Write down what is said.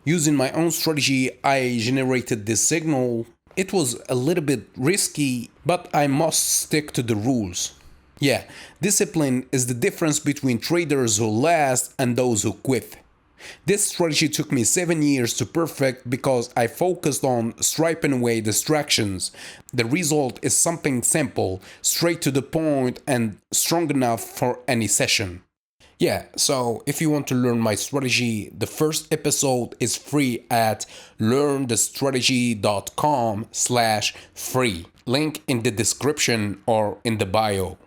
Using my own strategy, I generated this signal. It was a little bit risky, but I must stick to the rules. Yeah, discipline is the difference between traders who last and those who quit. This strategy took me 7 years to perfect because I focused on striping away distractions. The result is something simple, straight to the point, and strong enough for any session. Yeah, so if you want to learn my strategy, the first episode is free at learnthestrategy.com/free. Link in the description or in the bio.